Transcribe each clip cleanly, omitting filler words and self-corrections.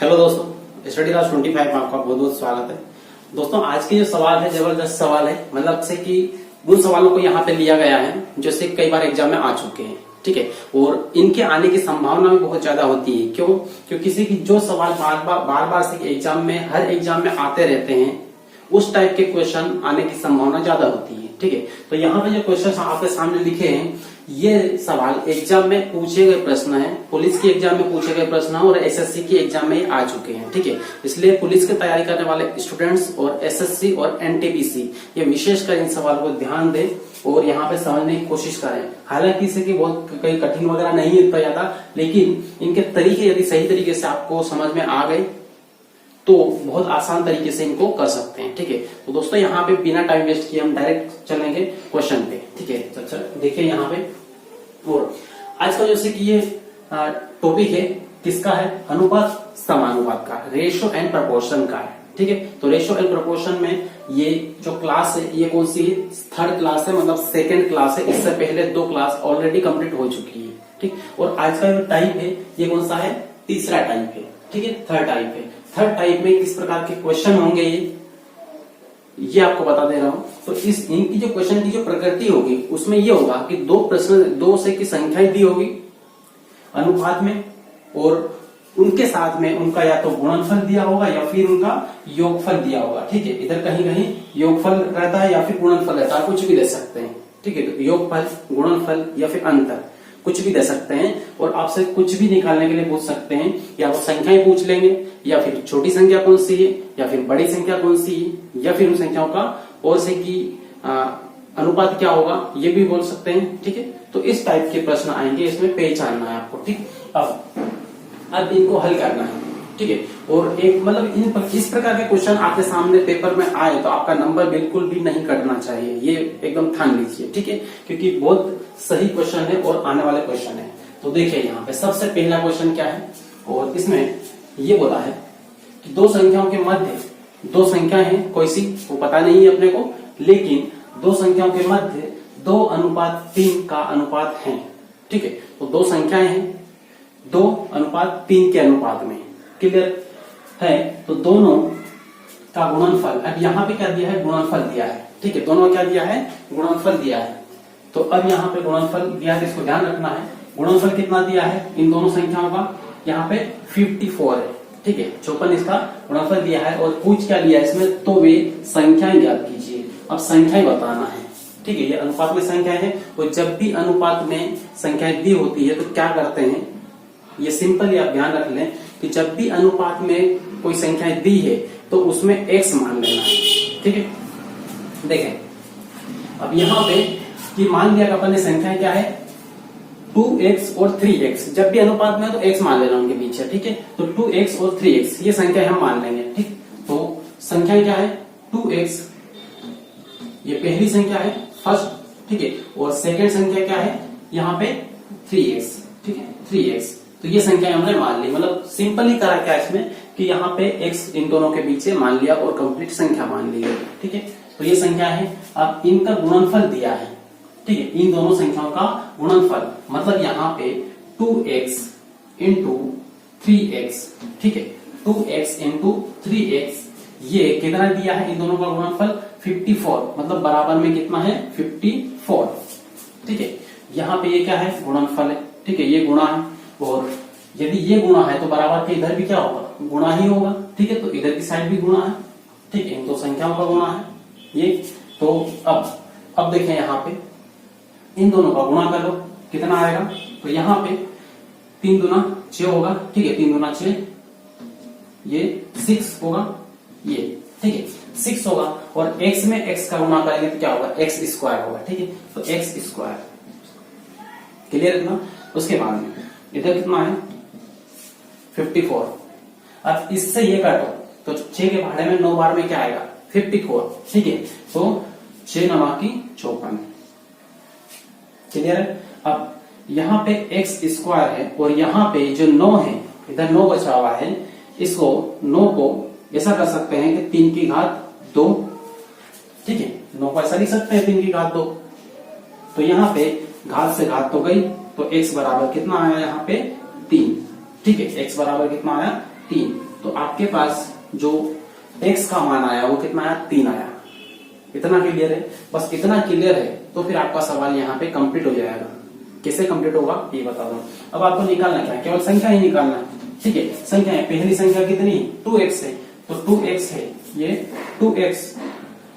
Hello दोस्तों, study राज 25 में आपका बहुत बहुत स्वागत है। दोस्तों, आज के जो सवाल है जबरदस्त सवाल है। मतलब से कि उन सवालों को यहाँ पे लिया गया है जो से कई बार एग्जाम में आ चुके हैं, ठीक है। और इनके आने की संभावना भी बहुत ज्यादा होती है। क्यों? क्योंकि किसी की जो सवाल बार बार से एग्जाम में हर एग्जाम में आते रहते हैं, उस टाइप के क्वेश्चन आने की संभावना ज्यादा होती है, ठीक है। तो यहाँ पे जो क्वेश्चन आपके सामने लिखे हैं, ये सवाल एग्जाम में पूछे गए प्रश्न है, पुलिस की एग्जाम में पूछे गए प्रश्न है और एसएससी की एग्जाम में आ चुके हैं, ठीक है। इसलिए पुलिस की तैयारी करने वाले स्टूडेंट्स और एसएससी और एनटीपीसी ये विशेषकर इन सवालों को ध्यान दें और यहाँ पे समझने की कोशिश करें। हालांकि इसे की बहुत कई कठिन वगैरह नहीं है इतना ज्यादा, लेकिन इनके तरीके यदि सही तरीके से आपको समझ में आ गए तो बहुत आसान तरीके से इनको कर सकते हैं, ठीक है। तो दोस्तों, यहाँ पे बिना टाइम वेस्ट किए हम डायरेक्ट चलेंगे क्वेश्चन पे, ठीक है। अच्छा, देखिए यहाँ पे और आज का जैसे कि ये टॉपिक है, किसका है? अनुपात समानुपात का, रेशियो एंड प्रपोर्शन का है, ठीक है। तो रेशियो एंड प्रपोर्शन में ये जो क्लास है, ये कौन सी है? थर्ड क्लास है, मतलब सेकेंड क्लास है। इससे पहले 2 क्लास ऑलरेडी कंप्लीट हो चुकी है, ठीक। और आज का जो टाइप है ये कौन सा है? तीसरा टाइप है, ठीक है। थर्ड टाइप है। थर्ड टाइप में किस प्रकार के क्वेश्चन होंगे ये आपको बता दे रहा हूं। तो इनकी जो क्वेश्चन की जो प्रकृति होगी उसमें ये होगा कि 2 प्रश्न, 2 से की संख्याएं दी होगी अनुपात में, और उनके साथ में उनका या तो गुणनफल दिया होगा या फिर उनका योगफल दिया होगा, ठीक है। इधर कहीं कहीं योगफल रहता है या फिर गुणनफल रहता है, कुछ भी दे सकते हैं, ठीक है। तो योगफल, गुणनफल या फिर अंतर कुछ भी दे सकते हैं और आपसे कुछ भी निकालने के लिए पूछ सकते हैं। या वो संख्याएं पूछ लेंगे, या फिर छोटी संख्या कौन सी है, या फिर बड़ी संख्या कौन सी है, या फिर उन संख्याओं का और से की अनुपात क्या होगा, ये भी बोल सकते हैं, ठीक है। तो इस टाइप के प्रश्न आएंगे, इसमें पहचानना है आपको, ठीक। अब इनको हल करना है, ठीक है। और एक मतलब इस प्रकार के क्वेश्चन आपके सामने पेपर में आए तो आपका नंबर बिल्कुल भी नहीं कटना चाहिए, ये एकदम ठान लीजिए, ठीक है। क्योंकि बहुत सही क्वेश्चन है और आने वाले क्वेश्चन है। तो देखिए यहाँ पे सबसे पहला क्वेश्चन क्या है, और इसमें ये बोला है कि 2 संख्याओं के मध्य 2 संख्या है, कोई सी वो पता नहीं है अपने को, लेकिन 2 संख्याओं के मध्य 2:3 का अनुपात है, ठीक है। तो 2 संख्याएं हैं, 2:3 के अनुपात में, क्लियर है। तो दोनों का गुणनफल, अब यहाँ पे क्या दिया है? गुणनफल दिया है, ठीक है। दोनों क्या दिया है? गुणनफल दिया है। तो अब यहाँ पे गुणनफल दिया है, इसको ध्यान रखना है। गुणनफल कितना दिया है इन दोनों संख्याओं का? यहाँ पे 54 है, ठीक है। 54 इसका गुणनफल दिया है। और पूछ क्या लिया है इसमें? तो वे संख्याएं ज्ञात कीजिए। अब संख्याएं बताना है, ठीक है। ये अनुपात में संख्या है, और जब भी अनुपात में संख्याएं दी होती है तो क्या करते हैं, ये सिंपल आप ध्यान रख लें कि जब भी अनुपात में कोई संख्याएं दी है तो उसमें x मान लेना है, ठीक है। देखें अब यहाँ पे कि मान लिया अपन ने संख्या क्या है? 2x और 3x। जब भी अनुपात में है तो x मान लेना उनके पीछे, ठीक है। तो 2x और 3x ये संख्या हम मान लेंगे, ठीक। तो संख्या क्या है? 2x, ये पहली संख्या है, फर्स्ट, ठीक है। और सेकेंड संख्या क्या है यहाँ पे? 3x, ठीक है, 3x। तो ये संख्या हमने मान ली। मतलब सिंपली करा क्या इसमें कि यहाँ पे x इन दोनों के बीच मान लिया और कंप्लीट संख्या मान ली, ठीक है। तो ये संख्या है। अब इनका गुणनफल दिया है, ठीक है। इन दोनों संख्याओं का गुणनफल मतलब यहाँ पे 2x इंटू 3x, ठीक है। 2x इंटू 3x ये कितना दिया है? इन दोनों का गुणनफल 54, मतलब बराबर में कितना है? 54, ठीक है। यहाँ पे ये क्या है? गुणनफल है, ठीक है। ये गुणा है, और यदि ये गुणा है तो बराबर के इधर भी क्या होगा? गुणा ही होगा, ठीक है। तो इधर की साइड भी गुणा है, ठीक है। इन 2 संख्याओं का गुणा है ये। तो अब देखें यहाँ पे इन दोनों का गुणा कर लो, कितना आएगा? तो यहाँ पे 3 दूना 6 होगा, ठीक है। 3 दूना 6, ये 6 होगा, ये, ठीक है, 6 होगा। और x में x का गुणा करेंगे तो क्या होगा? x स्क्वायर होगा, ठीक है। तो x स्क्वायर, क्लियर इतना। उसके बाद में इधर कितना है? 54। अब इससे ये काटो तो 6 के भाड़े में 9 बार में क्या आएगा? 54, ठीक है। तो 6 9 की 54, क्लियर है। अब यहाँ पे x स्क्वायर है और यहाँ पे जो 9 है, इधर 9 बचा हुआ है, इसको 9 को ऐसा कर सकते हैं कि 3 की घात 2, ठीक है। 9 को ऐसा लिख सकते हैं 3 की घात 2। तो यहाँ पे घात से घात तो गई, तो x बराबर कितना आया यहाँ पे? 3, ठीक है। x बराबर कितना आया? 3। तो आपके पास जो x का मान आया वो कितना आया, 3 आया। इतना क्लियर है, बस इतना क्लियर है तो फिर आपका सवाल यहाँ पे कंप्लीट हो जाएगा। कैसे कंप्लीट होगा ये बता दो। अब आपको निकालना क्या है, केवल संख्या ही निकालना है। ठीक है, संख्या है, पहली संख्या कितनी, 2x है, तो 2x है, ये 2x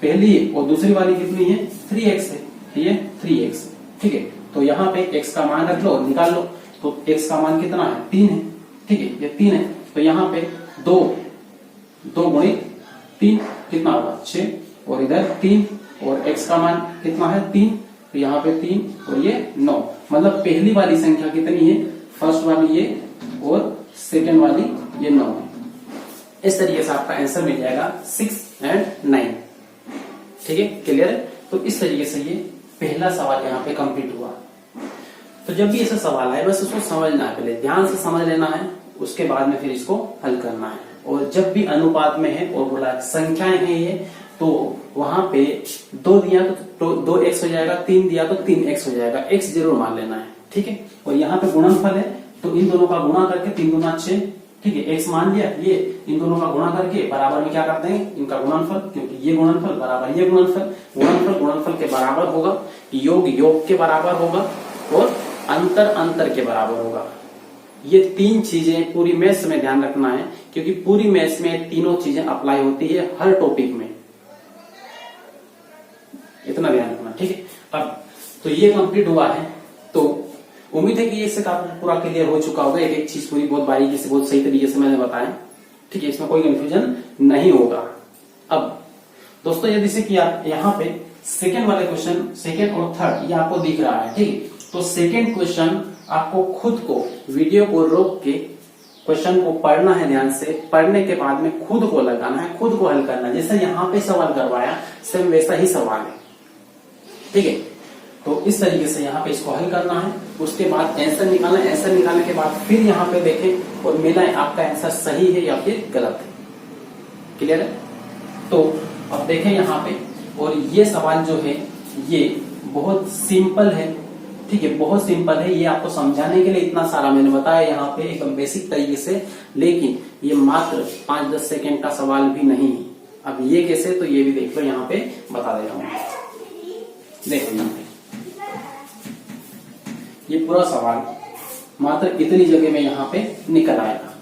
पहली है, और दूसरी वाली कितनी है, 3x है, ये 3x। ठीक है, तो यहाँ पे x का मान रख लो, निकाल लो। तो x का मान कितना है, 3 है। ठीक है, ये 3 है, तो यहाँ पे 2 गुणित 3 कितना होगा, 6, और इधर 3, और x का मान कितना है, 3, तो यहाँ पे 3 और ये 9। मतलब पहली वाली संख्या कितनी है, फर्स्ट वाली ये, और सेकेंड वाली ये 9 है। इस तरीके से आपका आंसर मिल जाएगा 6 और 9। ठीक है, क्लियर है। तो इस तरीके से ये पहला सवाल यहाँ पे कंप्लीट हुआ। तो जब भी ऐसा सवाल आए बस उसको समझना है, पहले ध्यान से समझ लेना है, उसके बाद में फिर इसको हल करना है। और जब भी अनुपात में है और बोला संख्याएं हैं ये, तो वहां पे 2 दिया तो 2x हो जाएगा, 3 दिया तो 3x हो जाएगा, x जरूर मान लेना है। ठीक है, और यहाँ पे गुणनफल है तो इन दोनों का गुणा करके 3 दूना 6। ठीक है, x मान लिया, ये इन दोनों का गुणा करके बराबर में क्या करते हैं, इनका गुणनफल, क्योंकि ये गुणनफल बराबर ये गुणनफल, गुणनफल गुणनफल के बराबर होगा, योग योग के बराबर होगा, और अंतर अंतर के बराबर होगा। ये 3 चीजें पूरी मैथ्स में ध्यान रखना है, क्योंकि पूरी मैथ्स में तीनों चीजें अप्लाई होती है हर टॉपिक में, इतना ध्यान रखना। ठीक है, अब तो ये कंप्लीट हुआ है, तो उम्मीद है कि इससे काफी पूरा क्लियर हो चुका होगा। एक एक चीज पूरी बहुत बारीकी से, बहुत सही तरीके से मैंने बताया। ठीक है, इसमें कोई कंफ्यूजन नहीं होगा। अब दोस्तों यदि से कि आप यहाँ पे सेकेंड वाले क्वेश्चन, सेकेंड और थर्ड, ये आपको दिख रहा है। ठीक, तो सेकेंड क्वेश्चन आपको खुद को वीडियो को रोक के क्वेश्चन को पढ़ना है ध्यान से, पढ़ने के बाद में खुद को लगाना है, खुद को हल करना है। जैसे यहाँ पे सवाल करवाया सेम वैसा ही सवाल है। ठीक है, तो इस तरीके से यहाँ पे इसको हल करना है, उसके बाद आंसर निकालना है। आंसर निकालने के बाद फिर यहाँ पे देखें और मिलाएं आपका आंसर सही है या फिर गलत है। क्लियर है। तो अब देखें यहाँ पे, और ये सवाल जो है ये बहुत सिंपल है। ठीक है, बहुत सिंपल है। ये आपको समझाने के लिए इतना सारा मैंने बताया यहाँ पे एकदम बेसिक तरीके से, लेकिन ये मात्र 5-10 सेकेंड का सवाल भी नहीं है। अब ये कैसे, तो ये भी देख लो, यहाँ पे बता दे रहा हूँ। देखो यहाँ पे ये पूरा सवाल मात्र इतनी जगह में यहाँ पे निकल आएगा।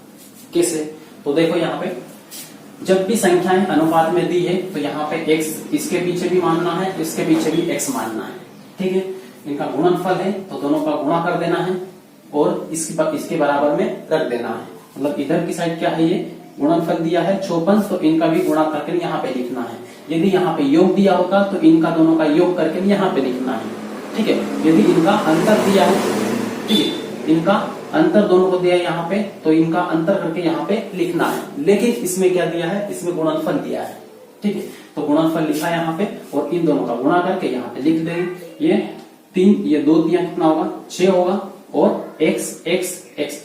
कैसे, तो देखो यहाँ पे जब भी संख्याएं अनुपात में दी है तो यहाँ पे x इसके पीछे भी मानना है, इसके पीछे भी x मानना है। ठीक है, इनका गुणनफल है तो दोनों का गुणा कर देना है और इसके बराबर में रख देना है। मतलब इधर की साइड क्या है, ये गुणनफल दिया है 54, तो इनका भी गुणा करके यहाँ पे लिखना है। यदि यहाँ पे योग दिया होगा तो इनका दोनों का योग करके यहाँ पे लिखना है। ठीक है, यदि इनका अंतर दिया है, ठीक है, इनका अंतर दोनों को दिया है यहाँ पे, तो इनका अंतर करके यहाँ पे लिखना है। लेकिन इसमें क्या दिया है, इसमें गुणनफल दिया है। ठीक है, तो गुणनफल लिखा है यहाँ पे और इन दोनों का गुणा करके यहाँ पे लिख देंगे। ये 3, ये 2 दिया कितना होगा, 6 होगा, और x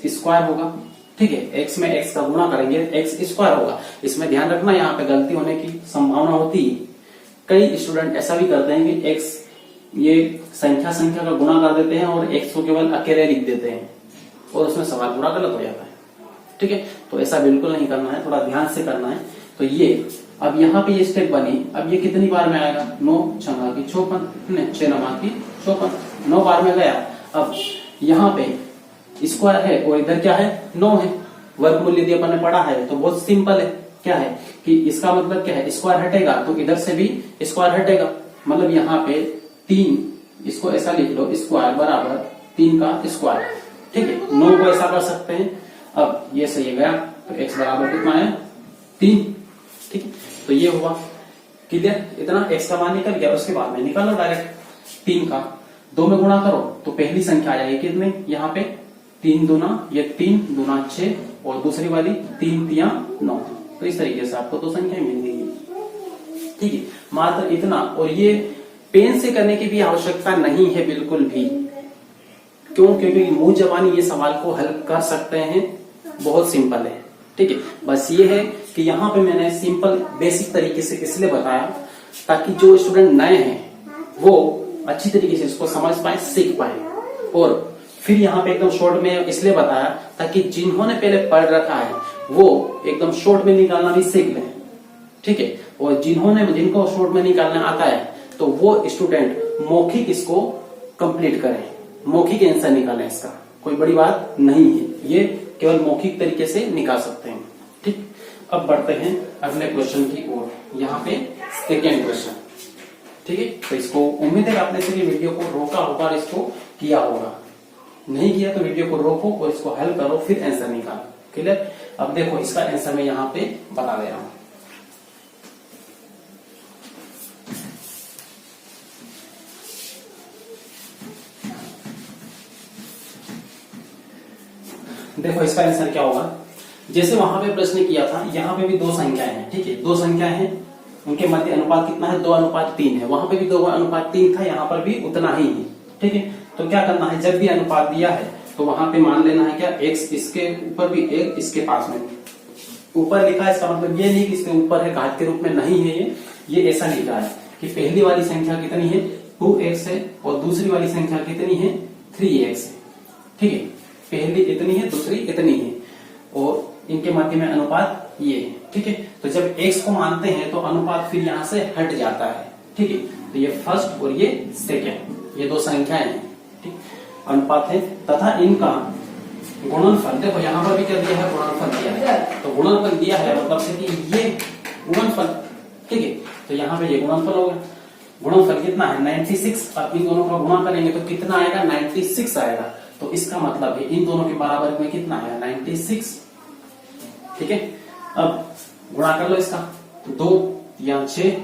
स्क्वायर होगा। ठीक है, x में x का गुणा करेंगे, x स्क्वायर होगा। इसमें ध्यान रखना, यहाँ पे गलती होने की संभावना होती है। कई स्टूडेंट ऐसा भी करते हैं कि x ये संख्या का गुणा कर देते हैं और x को केवल अकेले लिख देते हैं और उसमें सवाल पूरा गलत हो जाता है। ठीक है, तो ऐसा बिल्कुल नहीं करना है, थोड़ा ध्यान से करना है। तो ये अब यहाँ पे ये स्टेप बनी, अब ये कितनी बार में आएगा, 9 छंगा की 54, 6 नमा की 54, 9 बार में गया। अब यहाँ पे स्क्वायर है और इधर क्या है, 9 है। वर्गमूल यदि अपन ने पढ़ा है तो बहुत सिंपल है, क्या है कि इसका मतलब क्या है, स्क्वायर हटेगा तो इधर से भी स्क्वायर हटेगा। मतलब यहाँ पे 3, इसको ऐसा लिख लो, स्क्वायर बराबर 3 का स्क्वायर। ठीक है, 9 को ऐसा कर सकते हैं। अब ये सही गया तो x बराबर कितना है, 3। ठीक है, तो ये हुआ क्लियर। इतना x का मान निकल गया। उसके बाद में निकालो डायरेक्ट 3 का 2 में गुणा करो तो पहली संख्या आ जाएगी कितने, यहाँ पे 3 दूना, ये 3 दूना 6 और दूसरी वाली 3 3 9। तो इस तरीके से आपको 2 संख्याएं मिल गई। ठीक है, मात्र इतना। और ये पेन से करने की भी आवश्यकता नहीं है बिल्कुल भी। क्यों, क्योंकि मुंह जबानी ये सवाल को हल कर सकते हैं, बहुत सिंपल है। ठीक है, बस ये है कि यहाँ पे मैंने सिंपल बेसिक तरीके से इसलिए बताया ताकि जो स्टूडेंट नए हैं वो अच्छी तरीके से इसको समझ पाए, सीख पाए। और फिर यहाँ पे एकदम शॉर्ट में इसलिए बताया ताकि जिन्होंने पहले पढ़ रखा है वो एकदम शॉर्ट में निकालना भी सीख लें, ठीक है। और जिनको शॉर्ट में निकालना आता है तो वो स्टूडेंट मौखिक इसको कंप्लीट करें, मौखिक आंसर निकालें। इसका कोई बड़ी बात नहीं है, ये केवल मौखिक तरीके से निकाल सकते हैं, ठीक। अब बढ़ते हैं अगले क्वेश्चन की ओर, यहाँ पे सेकेंड क्वेश्चन, ठीक है। तो इसको उम्मीद है आपने से वीडियो को रोका होगा और इसको किया होगा, नहीं किया तो वीडियो को रोको और इसको हल करो, फिर आंसर निकालो, क्लियर। अब देखो इसका आंसर मैं यहाँ पे बता दे रहा हूं। देखो इसका आंसर क्या होगा, जैसे वहां पे प्रश्न किया था, यहाँ पे भी दो संख्याएं हैं, ठीक है। दो संख्याएं हैं, उनके मध्य अनुपात कितना है, 2:3 है। वहां पे भी 2:3 था, यहाँ पर भी उतना ही है, ठीक है। तो क्या करना है, जब भी अनुपात दिया है तो वहां पे मान लेना है क्या, x इसके ऊपर भी, एक इसके पास में ऊपर लिखा है, इसका मतलब ये नहीं कि इसके ऊपर है, घात के रूप में नहीं है, ये ऐसा लिखा है कि पहली वाली संख्या कितनी है, 2x है, और दूसरी वाली संख्या कितनी है, 3x है, ठीक है। पहली इतनी है, दूसरी इतनी है, और इनके मध्य में अनुपात ये है, ठीक है। तो जब x को मानते हैं तो अनुपात फिर यहां से हट जाता है, ठीक है। तो ये फर्स्ट और ये सेकेंड, ये दो संख्याएं हैं, ठीक, अनुपात है, तथा इनका गुणनफल, देखो यहाँ पर भी क्या दिया है, गुणनफल दिया है। तो गुणनफल दिया है मतलब से कि ये गुणनफल, ठीक है। तो यहाँ पे ये गुणनफल हो गया, गुणनफल कितना है, 96। अब इन दोनों का गुणा करेंगे तो कितना आएगा, 96 आएगा। तो इसका मतलब है इन दोनों के बराबर में कितना है, 96, ठीक है। अब गुणा कर लो इसका, 2 या 6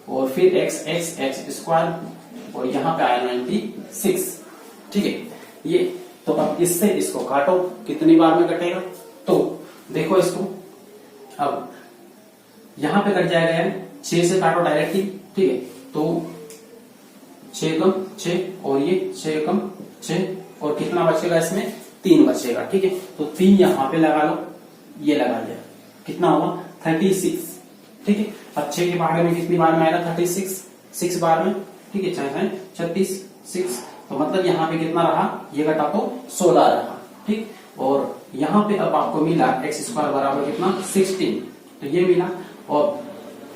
और फिर x स्क्वायर और यहाँ पे आया 96, ठीक है। ये तो अब इससे इसको काटो, कितनी बार में कटेगा, तो देखो इसको, अब यहाँ पे कट जाएगा यार, 6 से काटो डायरेक्टली, ठीक है। तो 6 कम 6 और ये 6 कम 6 और कितना बचेगा इसमें, 3 बचेगा, ठीक है। तो 3 यहाँ पे लगा लो, ये लगा लिया, कितना हुआ 36, ठीक है। अब 6 के बारे में कितनी बार में आएगा, 36, 6 बार में, ठीक है, 36, 6, तो मतलब यहाँ पे कितना रहा, ये घटा तो 16 रहा, ठीक। और यहाँ पे अब आपको मिला x स्क्वायर बराबर कितना, 16, तो ये मिला। और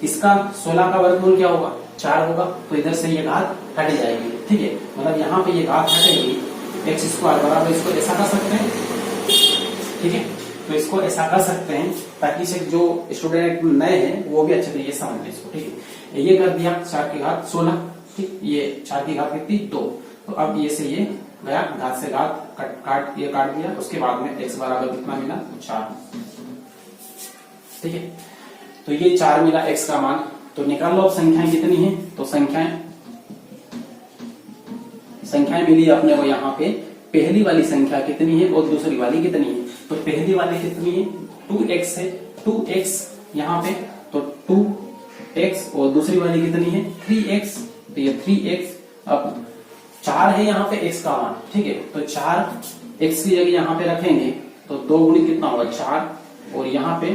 इसका 16 का वर्गमूल क्या होगा, 4 होगा, तो इधर से ये घात हट जाएगी, ठीक है। मतलब यहाँ पे ये घात हटेगी, x स्क्वायर बराबर, इसको ऐसा कर सकते हैं, ठीक है। तो इसको ऐसा कर सकते हैं ताकि से जो स्टूडेंट नए हैं वो भी अच्छे तरीके से समझ लें इसको, ठीक है। ये कर दिया 4 की घात 16, ठीक, ये 4 की घात कितनी, 2। तो अब ये से ये गया, घात से घात काट दिया, उसके बाद में x बराबर कितना मिला, 4, ठीक है। तो ये 4 मिला x का मान। तो निकाल लो अब संख्याएं कितनी है, तो संख्याएं मिली अपने को यहाँ पे, पहली वाली संख्या कितनी है और दूसरी वाली कितनी है। तो पहली वाली कितनी है, 2x है, 2x यहाँ पे, तो 2x, और दूसरी वाली कितनी है, 3x, तो ये 3x। अब 4 है यहाँ पे x का मान, ठीक है। तो 4x की जगह यहाँ पे रखेंगे तो 2 गुणित कितना होगा, 4, और यहाँ पे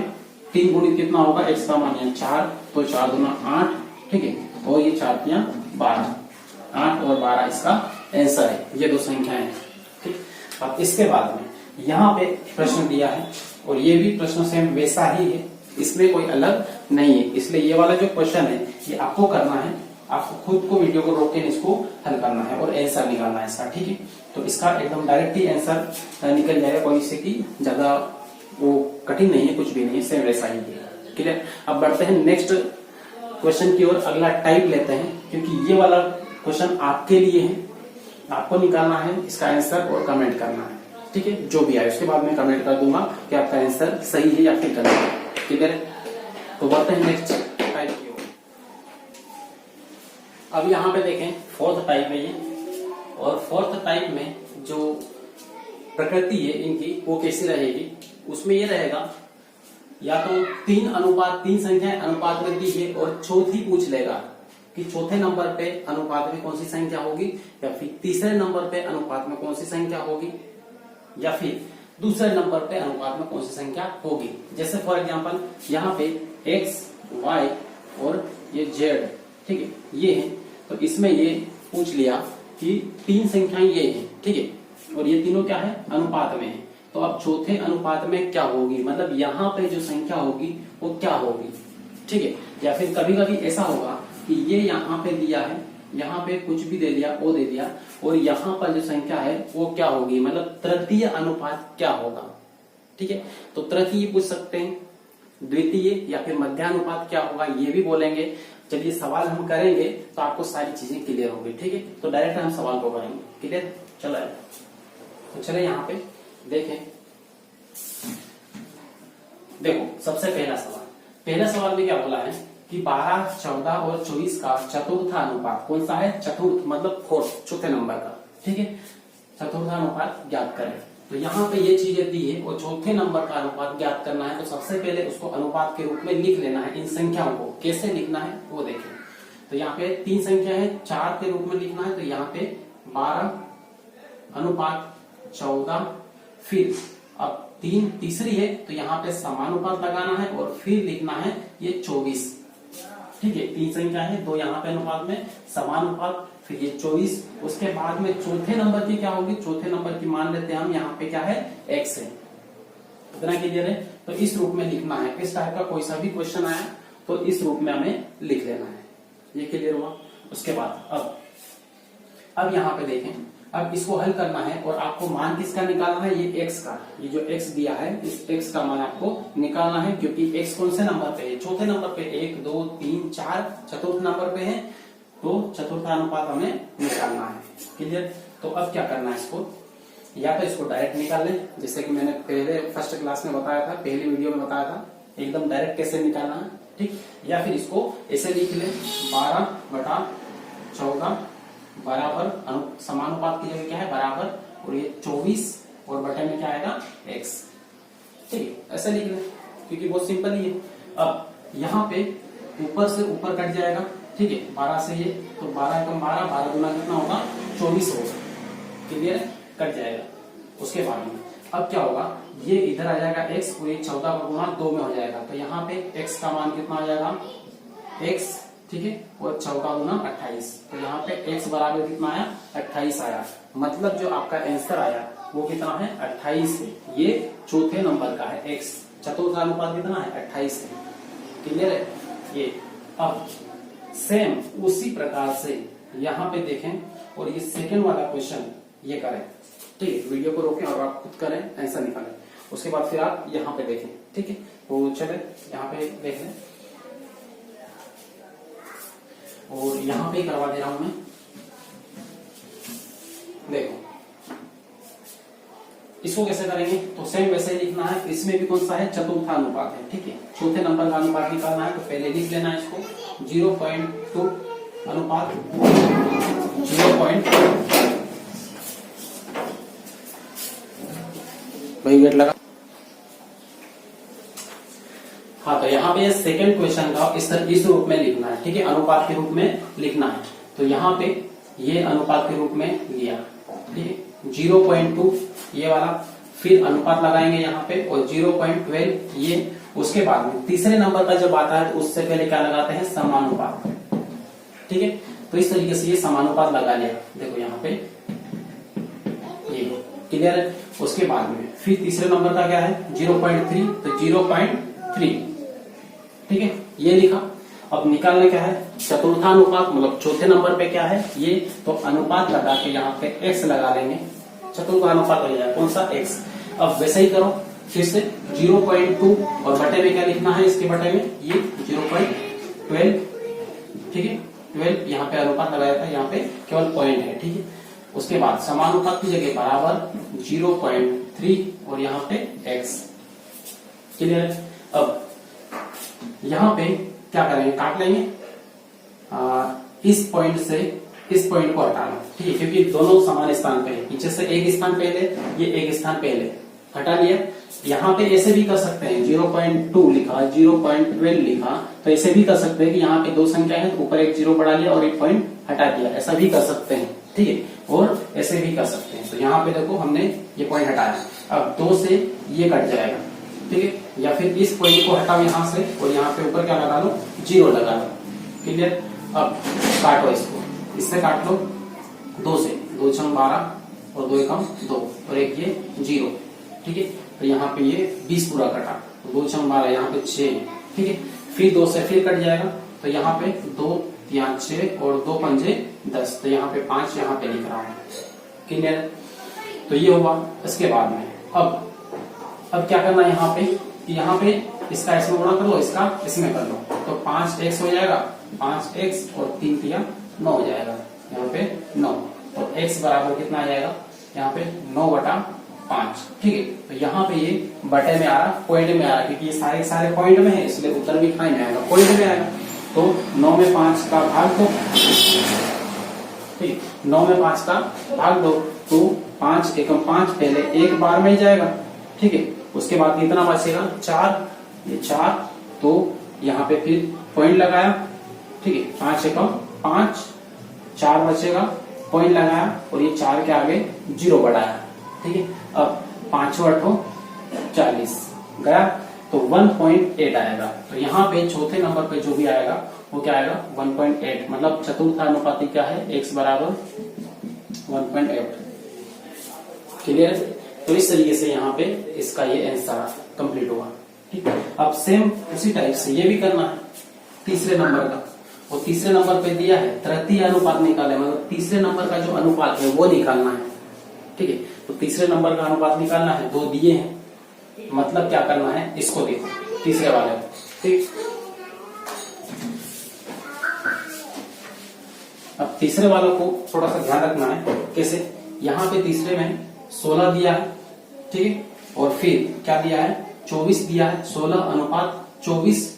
3 गुणित कितना होगा, x का मान है 4, तो 4 दूना 8, ठीक है। और ये 4 तिया 12, 8 और 12 इसका आंसर है, ये दो संख्याएं हैं, ठीक। अब इसके बाद में यहाँ पे प्रश्न दिया है और ये भी प्रश्न सेम वैसा ही है, इसमें कोई अलग नहीं है। इसलिए ये वाला जो क्वेश्चन है ये आपको करना है, आपको खुद को वीडियो को रोक के इसको हल करना है और आंसर निकालना है इसका, ठीक है। तो इसका एकदम डायरेक्ट ही आंसर निकल जाएगा, कोई इससे की ज्यादा वो कठिन नहीं है, कुछ भी नहीं है, सेम वैसा ही है, क्लियर। अब बढ़ते हैं नेक्स्ट क्वेश्चन की ओर, अगला टाइप लेते हैं, क्योंकि ये वाला क्वेश्चन आपके लिए है, आपको निकालना है इसका आंसर और कमेंट करना है, ठीक है। जो भी आए उसके बाद में कमेंट कर दूंगा कि आपका आंसर सही है या फिर गलत है, क्लियर है। तो बढ़ते हैं नेक्स्ट टाइप की ओर। अब यहाँ पे देखें फोर्थ टाइप है ये, और फोर्थ टाइप में जो प्रकृति है इनकी वो कैसी रहेगी, उसमें ये रहेगा या तो 3:3 संख्याएं अनुपात में दी है और चौथी पूछ लेगा कि चौथे नंबर पे अनुपात में कौन सी संख्या होगी, या फिर तीसरे नंबर पे अनुपात में कौन सी संख्या होगी, या फिर दूसरे नंबर पे अनुपात में कौन सी संख्या होगी। जैसे फॉर एग्जांपल यहाँ पे x, y और ये z, ठीक है, ये है। तो इसमें ये पूछ लिया कि 3 संख्याएं ये है, ठीक है, और ये तीनों क्या है, अनुपात में है। तो अब चौथे अनुपात में क्या होगी, मतलब यहाँ पे जो संख्या होगी वो क्या होगी, ठीक है। या फिर कभी कभी ऐसा होगा कि ये यहाँ पे दिया है, यहाँ पे कुछ भी दे दिया, ओ दे दिया, और यहाँ पर जो संख्या है वो क्या होगी, मतलब तृतीय अनुपात क्या होगा, ठीक है। तो तृतीय पूछ सकते हैं, द्वितीय या फिर मध्यानुपात क्या होगा ये भी बोलेंगे। चलिए सवाल हम करेंगे तो आपको सारी चीजें क्लियर होगी, ठीक है। तो डायरेक्ट हम सवाल को करेंगे, क्लियर। चलो तो चले यहाँ पे देखें, देखो सबसे पहला सवाल में क्या बोला है कि 12, 14 और 24 का चतुर्थानुपात कौन सा है, चतुर्थ मतलब फोर्थ, चौथे नंबर का, ठीक है। चतुर्थानुपात ज्ञात करें। तो यहाँ पे ये चीजें दी है और चौथे नंबर का अनुपात ज्ञात करना है। तो सबसे पहले उसको अनुपात के रूप में लिख लेना है। इन संख्याओं को कैसे लिखना है वो देखें। तो यहाँ पे 3 संख्या है, 4 के रूप में लिखना है। तो यहाँ पे 12 अनुपात 14, फिर अब 3 तीसरी है तो यहाँ पे समानुपात लगाना है और फिर लिखना है ये 24, ठीक है। 3 संख्या है, 2 यहाँ पे अनुपात में समानुपात, फिर ये 24। उसके बाद में चौथे नंबर की क्या होगी, चौथे नंबर की मान लेते हैं हम, यहाँ पे क्या है x है। इतना क्लियर है। तो इस रूप में लिखना है। इस टाइप का कोई सा भी क्वेश्चन आया तो इस रूप में हमें लिख लेना है। ये क्लियर हुआ। उसके बाद अब यहाँ पे देखें, अब इसको हल करना है और आपको मान किसका निकालना है, ये x का, ये जो x दिया है इस x का मान आपको निकालना है। क्योंकि x कौन से नंबर पे है, चौथे नंबर पे, 1 2 3 4 चतुर्थ नंबर पे है। तो चतुर्थानुपात हमें निकालना है, क्लियर। तो अब क्या करना है, इसको या तो इसको डायरेक्ट निकाल लें, जैसे कि मैंने पहले फर्स्ट क्लास में बताया था, पहली वीडियो में बताया था, एकदम डायरेक्ट कैसे निकालना है, ठीक। या फिर इसको ऐसे लिख लें, 12/14 बराबर समानुपात की जगह क्या है बराबर, और ये 24 और बटे में क्या आएगा x, ठीक है। ऐसे लिख लें क्योंकि बहुत सिंपल ही है। अब यहाँ पे ऊपर से ऊपर कट जाएगा, ठीक है। 12 से ये तो 12 कम 12, 12 गुना कितना होगा 24 होगा, क्लियर है, कट जाएगा। उसके बाद में अब क्या होगा, ये इधर आ जाएगा x और ये 14 का गुना 2 में हो जाएगा। तो यहाँ पे x का मान कितना आ जाएगा x, ठीक है, और 14 गुना 28। तो यहाँ पे x बराबर कितना आया 28 आया। मतलब जो आपका आंसर आया वो कितना है 28 है। ये चौथे नंबर का है x, चतुर्थानुपात कितना है 28 है, क्लियर है ये। अब सेम उसी प्रकार से यहाँ पे देखें और ये सेकंड वाला क्वेश्चन ये करें, ठीक है। वीडियो को रोकें और आप खुद करें, ऐसा निकालें। उसके बाद फिर आप यहाँ पे देखें, ठीक है। तो चले यहाँ पे देख लें और यहाँ पे करवा दे रहा हूं मैं। देखो इसको कैसे करेंगे, तो सेम वैसे ही लिखना है। इसमें भी कौन सा है चतुर्थानुपात है, ठीक है। चौथे नंबर का अनुपात निकालना है। तो पहले लिख लेना है इसको 0.2 अनुपात 0. वही वेट लगा। हाँ, तो यहाँ पे सेकंड क्वेश्चन का इस रूप में लिखना है, ठीक है, अनुपात के रूप में लिखना है। तो यहाँ पे ये अनुपात के रूप में लिया, ठीक है, 0.2 ये वाला, फिर अनुपात लगाएंगे यहाँ पे और 0.12 ये। उसके बाद में तीसरे नंबर का जब आता है तो उससे पहले क्या लगाते हैं समानुपात, ठीक है। तो इस तरीके से ये समानुपात लगा लिया, देखो यहाँ पे ये क्लियर है। उसके बाद में फिर तीसरे नंबर का क्या है 0.3, तो 0.3, ठीक है, ये लिखा। अब निकालना क्या है चतुर्थानुपात, मतलब चौथे नंबर पे क्या है ये, तो अनुपात लगा के यहाँ पे x लगा लेंगे, चतुर्थानुपात हो जाएगा कौन सा x। अब वैसे ही करो फिर से 0.2 और बटे में क्या लिखना है, इसके बटे में ये 0.12, ठीक है, 12 यहाँ पे अनुपात लगाया था, यहाँ पे केवल पॉइंट है, ठीक है। उसके बाद समानुपात की जगह बराबर 0.3 और यहाँ पे x, क्लियर। अब यहाँ पे क्या करेंगे, काट लेंगे इस पॉइंट से इस पॉइंट को हटाना, ठीक है, क्योंकि दोनों समान स्थान पे है। पीछे से एक स्थान पहले, ये एक स्थान पहले, हटा लिया। यहाँ पे ऐसे भी कर सकते हैं 0.2 लिखा, 0.12 लिखा, तो ऐसे भी कर सकते हैं कि यहाँ पे 2 संख्या है तो ऊपर एक 0 बढ़ा लिया और एक पॉइंट हटा दिया, ऐसा भी कर सकते हैं, ठीक है। और ऐसे भी कर सकते हैं। तो यहाँ पे देखो हमने ये पॉइंट हटाया, अब 2 से ये कट जाएगा, ठीक है। या फिर इस पॉइंट को हटाओ यहाँ से और यहाँ पे ऊपर क्या लगा लो 0 लगा लो, क्लियर। अब काटो इसको, इससे काट लो 2 से, 2 6 12 और 2 एकम 2 और एक ये 0, ठीक है। तो यहाँ पे ये 20 पूरा कटा, 2 6 12, यहाँ पे 6, ठीक है। फिर 2 से फिर कट जाएगा, तो यहाँ पे 2 यहाँ 6 और 2 पंजे 10, तो यहाँ पे 5 यहाँ पे लिख रहा हूँ, क्लियर। तो ये हुआ। इसके बाद में अब क्या करना है यहाँ पे, कि यहाँ पे इसका इसमें गुणा कर लो, इसका इसमें कर लो, तो 5x हो जाएगा, 5x और 3 तिया 9 हो जाएगा, यहाँ पे 9। तो x बराबर कितना आ जाएगा, यहाँ पे 9/5, ठीक है। तो यहाँ पे ये बटे में आ रहा, पॉइंट में आ रहा, क्योंकि ये सारे पॉइंट में है, इसलिए उत्तर भी खाई में आएगा, पॉइंट में आएगा। तो 9 में 5 का भाग दो, ठीक, 9 में 5 का भाग दो, तो 5 एकम 5 पहले एक बार में ही जाएगा, ठीक है। उसके बाद कितना बचेगा, 4, ये 4, तो यहाँ पे फिर पॉइंट लगाया, ठीक है, 5 एकम 5, 4 बचेगा, पॉइंट लगाया और ये 4 के आगे 0 बढ़ाया, ठीक है। अब 5 8 40 गया, तो 1.8 आएगा। तो यहाँ पे चौथे नंबर पे जो भी आएगा वो क्या आएगा, 1.8, मतलब चतुर्थानुपाती क्या है, x बराबर 1.8, क्लियर। तो इस तरीके से यहाँ पे इसका ये आंसर कंप्लीट हुआ, ठीक है। अब सेम उसी टाइप से ये भी करना है तीसरे नंबर का, और तीसरे नंबर पे दिया है तृतीय अनुपात निकाले, मतलब तीसरे नंबर का जो अनुपात है वो निकालना है, ठीक है। तो तीसरे नंबर का अनुपात निकालना है, 2 दिए हैं, मतलब क्या करना है, इसको देखो तीसरे वाले को, ठीक। अब तीसरे वालों को थोड़ा सा ध्यान रखना है, कैसे, यहाँ पे तीसरे में 16 दिया है, ठीक है, और फिर क्या दिया है, 24 दिया है, 16:24।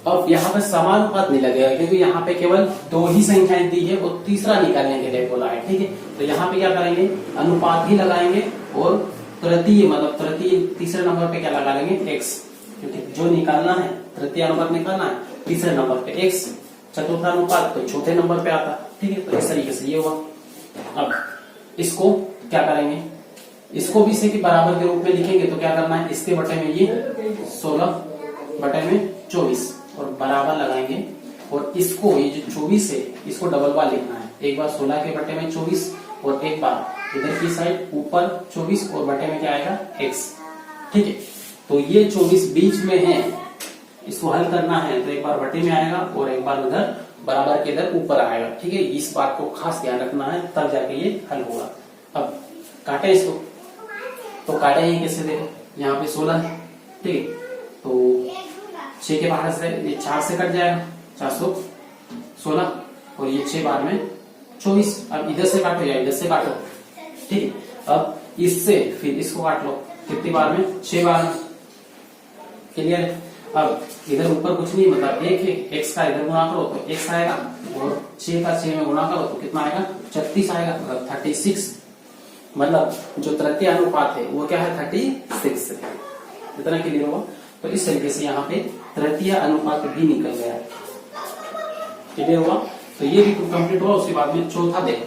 अब यहाँ पे समानुपात नहीं लगेगा, क्योंकि यहाँ पे केवल 2 ही संख्याएं दी है, वो तीसरा निकालने के लिए बोला है, ठीक है। तो यहाँ पे क्या करेंगे, अनुपात ही लगाएंगे, और तृतीय मतलब तृतीय तीसरे नंबर पे क्या लगा लेंगे, x, क्योंकि जो निकालना है तृतीय अनुपात निकालना है, तीसरे नंबर पे x, चतुर्थानुपात तो चौथे नंबर पे आता, ठीक है। तो इस तरीके से ये हुआ। अब इसको क्या करेंगे, इसको भी इसे के बराबर के रूप में लिखेंगे, तो क्या करना है, इसके बटे में ये 16/24 और बराबर लगाएंगे, और इसको ये जो 24 है इसको डबल बार लिखना है, एक बार 16 के बटे में 24 और एक बार इधर की साइड ऊपर 24 और बटे में क्या आएगा, x, ठीक है। तो ये 24 बीच में है, इसको हल करना है, तो एक बार बटे में आएगा और एक बार उधर बराबर के इधर ऊपर आएगा, ठीक है। इस बात को खास ध्यान रखना है, तब जाके ये हल होगा। अब काटे इसको, तो काटे ही कैसे, देखो यहाँ पे 16 है, ठीक है, तो 6 के बाहर से ये 4 से कट जाएगा, 416, और ये 6 बार में 24। अब इधर से काटो या इधर से काटो, ठीक है। अब इससे फिर इसको काट लो, कितनी बार में, 6 बार में, क्लियर है। अब इधर ऊपर कुछ नहीं, मतलब एक है, x का इधर गुणा करो तो x आएगा, और 6 का 6 में गुणा करो तो कितना आएगा, 36 आएगा, मतलब 36, मतलब जो तृतीय अनुपात है वो क्या है, 36, इतना क्लियर होगा। तो इस तरीके से यहाँ पे तृतीय अनुपात भी निकल गया, क्लियर हुआ। तो ये भी कंप्लीट हुआ। उसके बाद में चौथा देखो,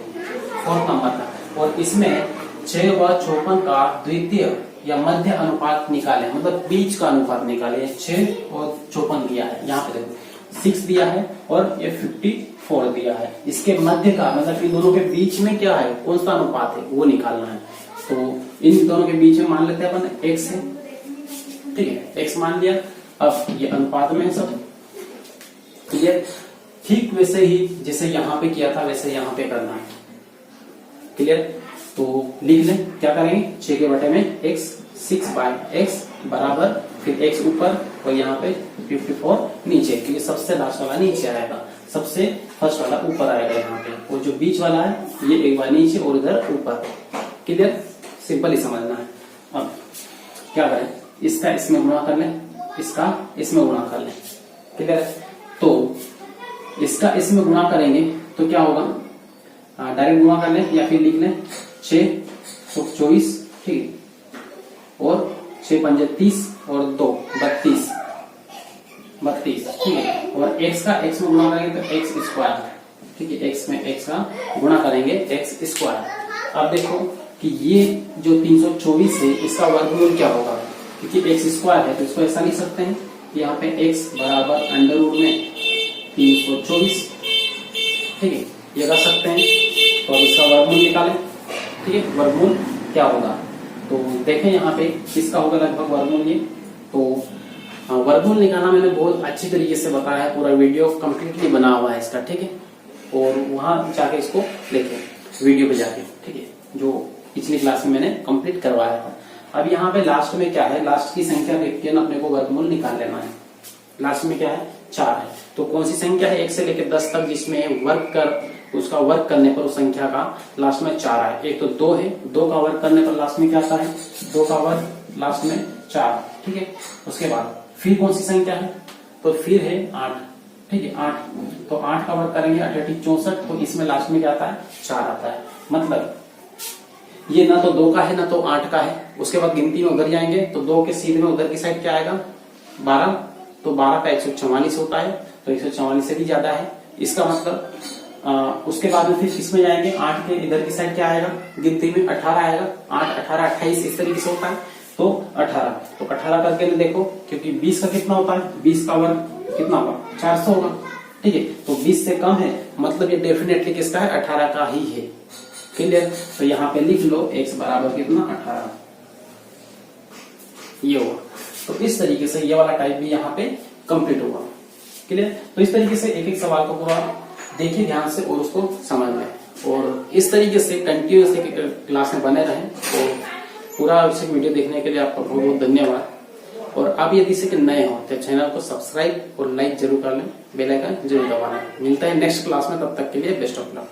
4th नंबर का, और इसमें 6 व 54 का द्वितीय या मध्य अनुपात निकाले, मतलब बीच का अनुपात निकाले। 6 और 54 दिया है, यहाँ पे देखो 6 दिया है और ये 54 दिया है, इसके मध्य का मतलब इन दोनों के बीच में क्या है, कौन सा अनुपात है वो निकालना है। तो इन दोनों के बीच में मान लेते हैं अपन x है, ठीक है, x मान लिया। अब ये अनुपात में है सब, क्लियर। ठीक वैसे ही जैसे यहाँ पे किया था वैसे यहाँ पे करना है, क्लियर। तो लिख लें, क्या करेंगे, 6 के बटे में x, 6/x बराबर फिर x ऊपर और यहाँ पे 54 नीचे, क्योंकि सबसे लास्ट वाला नीचे आएगा, सबसे फर्स्ट वाला ऊपर आएगा यहाँ पे, और जो बीच वाला है ये एक बार नीचे और इधर ऊपर, क्लियर। सिंपल ही समझना है। अब क्या करें, इसका इसमें गुणा कर लें, इसका इसमें गुणा कर लें, क्लियर। तो इसका इसमें गुणा करेंगे तो क्या होगा, डायरेक्ट गुणा कर लें या फिर लिख लें, 6 तो 24, ठीक है, और 6 पंजे 30 और 2 32, ठीक है। और x का x में गुणा करेंगे तो x स्क्वायर, ठीक है, x में x का गुणा करेंगे x स्क्वायर। अब देखो कि ये जो 324 है इसका वर्गमूल क्या होगा, क्योंकि x स्क्वायर है तो इसको ऐसा लिख सकते हैं, यहाँ पे x बराबर अंडर रूट में 324, ठीक है, ये कर सकते हैं। तो अब इसका वर्गमूल निकालें, ठीक है, वर्गमूल क्या होगा। तो देखें यहाँ पे किसका होगा लगभग वर्गमूल ये। तो वर्गमूल निकालना मैंने बहुत अच्छी तरीके से बताया है, पूरा वीडियो कंप्लीटली बना हुआ है इसका, ठीक है। और वहां जाके इसको देखें वीडियो पे जाके, ठीक है, जो पिछली क्लास में मैंने कंप्लीट करवाया था। अब यहाँ पे लास्ट में क्या है, लास्ट की संख्या देख के अपने को वर्गमूल निकाल लेना है। लास्ट में क्या है, 4 है। तो कौन सी संख्या है 1 से लेकर 10 तक जिसमें उसका वर्क करने पर उस संख्या का लास्ट में 4 है। एक तो 2 है, 2 का वर्क करने पर लास्ट में क्या आता है, 2 का वर्क लास्ट में 4, ठीक है। उसके बाद फिर कौन सी संख्या है, तो फिर है 8, ठीक है, 8। तो 8 का वर्क करेंगे 8 64, तो इसमें लास्ट में क्या आता है, 4 आता है। मतलब ये ना तो 2 का है ना तो 8 का है। उसके बाद गिनती में उधर जाएंगे तो 2 के सीधे में उधर की साइड क्या आएगा, 12। तो 12 का 144 होता है, तो 144 से भी ज्यादा है इसका मतलब। उसके बाद में फिर किसमें जाएंगे, 8 के इधर की साइड क्या आएगा, गिनती में 18 आएगा। 8 18 28 इस तरीके से होता है, तो 18। तो 18 करके देखो, क्योंकि 20 का कितना होता है, 20 का वर्ग कितना होगा, 400 होगा, ठीक है। तो 20 से कम है, मतलब ये डेफिनेटली किसका है, 18 का ही है। क्लियर। तो यहाँ पे लिख लो x बराबर कितना, 18, ये होगा। तो इस तरीके से ये वाला टाइप भी यहाँ पे कंप्लीट होगा। क्लियर। तो इस तरीके से एक एक सवाल को पूरा देखिए ध्यान से और उसको समझ लें, और इस तरीके से कंटिन्यूसली क्लास में बने रहें। और पूरा वीडियो देखने के लिए आपका बहुत बहुत धन्यवाद। और आप यदि से नए हो तो चैनल को सब्सक्राइब और लाइक जरूर कर लें, बेल आइकन जरूर दबाना। मिलता है नेक्स्ट क्लास में, तब तक के लिए बेस्ट ऑफ लक।